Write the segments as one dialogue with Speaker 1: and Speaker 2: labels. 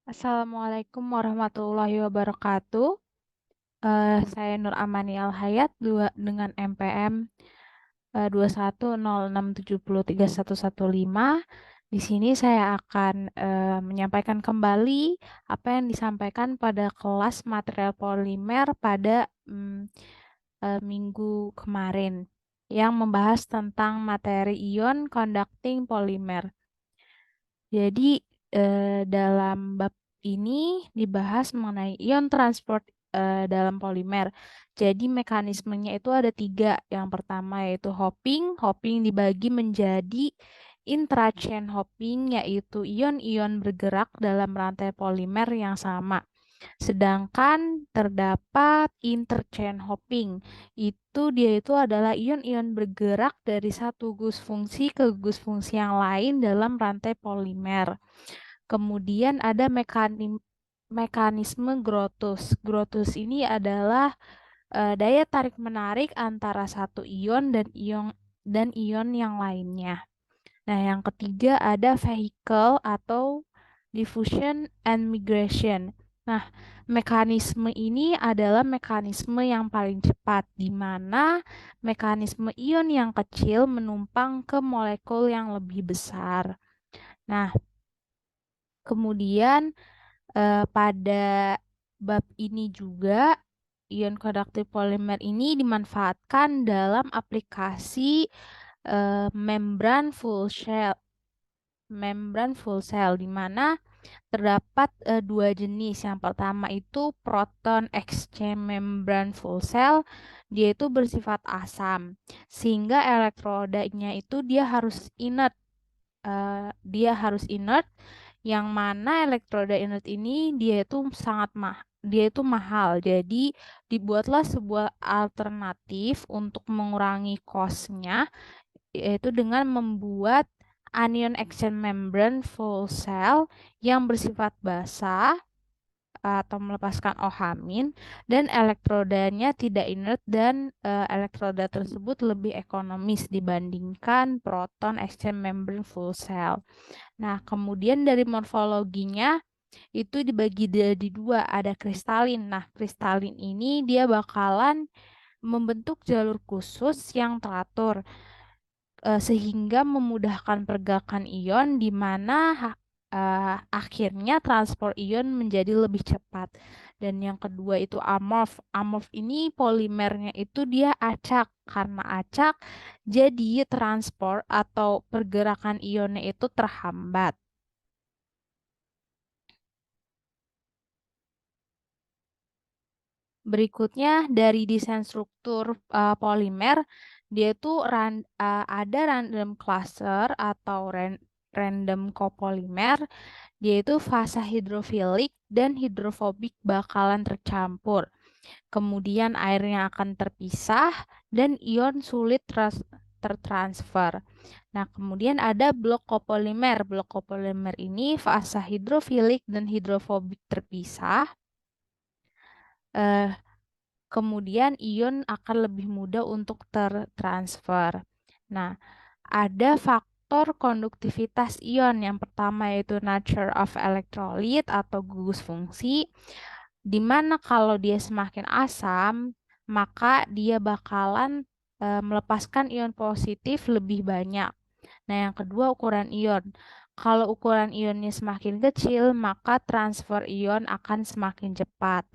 Speaker 1: Assalamualaikum warahmatullahi wabarakatuh. Saya Nur Amani Alhayat dengan MPM 2106703115. Di sini saya akan menyampaikan kembali apa yang disampaikan pada kelas material polimer pada minggu kemarin yang membahas tentang materi ion conducting polymer. Jadi dalam bab ini dibahas mengenai ion transport dalam polimer. Jadi mekanismenya itu ada 3. Yang pertama yaitu hopping. Hopping dibagi menjadi intrachain hopping, yaitu ion-ion bergerak dalam rantai polimer yang sama. Sedangkan terdapat interchain hopping. Dia itu adalah ion-ion bergerak dari satu gus fungsi ke gus fungsi yang lain dalam rantai polimer. Kemudian ada mekanisme Grotus. Grotus ini adalah daya tarik-menarik antara satu ion dan ion yang lainnya. Nah, yang ketiga ada vehicle atau diffusion and migration. Nah, mekanisme ini adalah mekanisme yang paling cepat, di mana mekanisme ion yang kecil menumpang ke molekul yang lebih besar. Nah, kemudian pada bab ini juga ion conductive polymer ini dimanfaatkan dalam aplikasi membran full cell di mana terdapat 2 jenis. Yang pertama itu proton exchange membran full cell, dia itu bersifat asam sehingga elektrodanya itu dia harus inert. Yang mana elektroda inert ini dia itu mahal. Jadi dibuatlah sebuah alternatif untuk mengurangi cost-nya, yaitu dengan membuat anion exchange membrane full cell yang bersifat basah atau melepaskan OH- dan elektrodanya tidak inert, dan elektroda tersebut lebih ekonomis dibandingkan proton exchange membrane full cell. Nah, kemudian dari morfologinya itu dibagi jadi 2, ada kristalin. Nah, kristalin ini dia bakalan membentuk jalur khusus yang teratur sehingga memudahkan pergerakan ion, di mana akhirnya transport ion menjadi lebih cepat. Dan yang kedua itu amorf. Amorf ini polimernya itu dia acak. Karena acak, jadi transport atau pergerakan ionnya itu terhambat. Berikutnya dari desain struktur polimer, dia itu ada random cluster atau random copolymer. Dia itu fasa hidrofilik dan hidrofobik bakalan tercampur. Kemudian airnya akan terpisah dan ion sulit tertransfer. Nah, kemudian ada blok copolymer. Blok copolymer ini fasa hidrofilik dan hidrofobik terpisah. Kemudian ion akan lebih mudah untuk tertransfer. Nah, ada faktor konduktivitas ion. Yang pertama yaitu nature of electrolyte atau gugus fungsi, di mana kalau dia semakin asam, maka dia bakalan melepaskan ion positif lebih banyak. Nah, yang kedua ukuran ion. Kalau ukuran ionnya semakin kecil, maka transfer ion akan semakin cepat.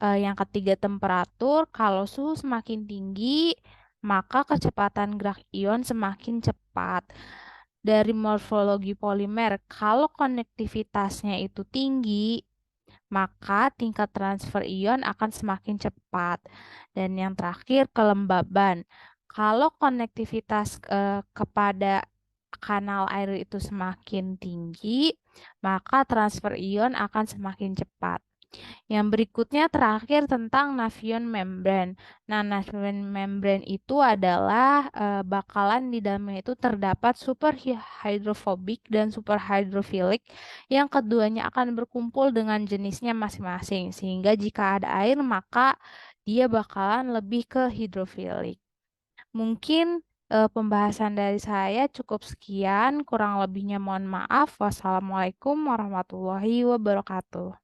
Speaker 1: Yang ketiga temperatur. Kalau suhu semakin tinggi, maka kecepatan gerak ion semakin cepat. Dari morfologi polimer, kalau konektivitasnya itu tinggi, maka tingkat transfer ion akan semakin cepat. Dan yang terakhir, kelembaban. Kalau konektivitas kepada kanal air itu semakin tinggi, maka transfer ion akan semakin cepat. Yang berikutnya terakhir tentang Navion membrane. Nah, Navion membrane itu adalah bakalan di dalamnya itu terdapat super hydrophobic dan super hydrophilic, yang keduanya akan berkumpul dengan jenisnya masing-masing. Sehingga jika ada air, maka dia bakalan lebih ke hidrofilik. Mungkin Pembahasan dari saya cukup sekian, kurang lebihnya mohon maaf. Wassalamualaikum warahmatullahi wabarakatuh.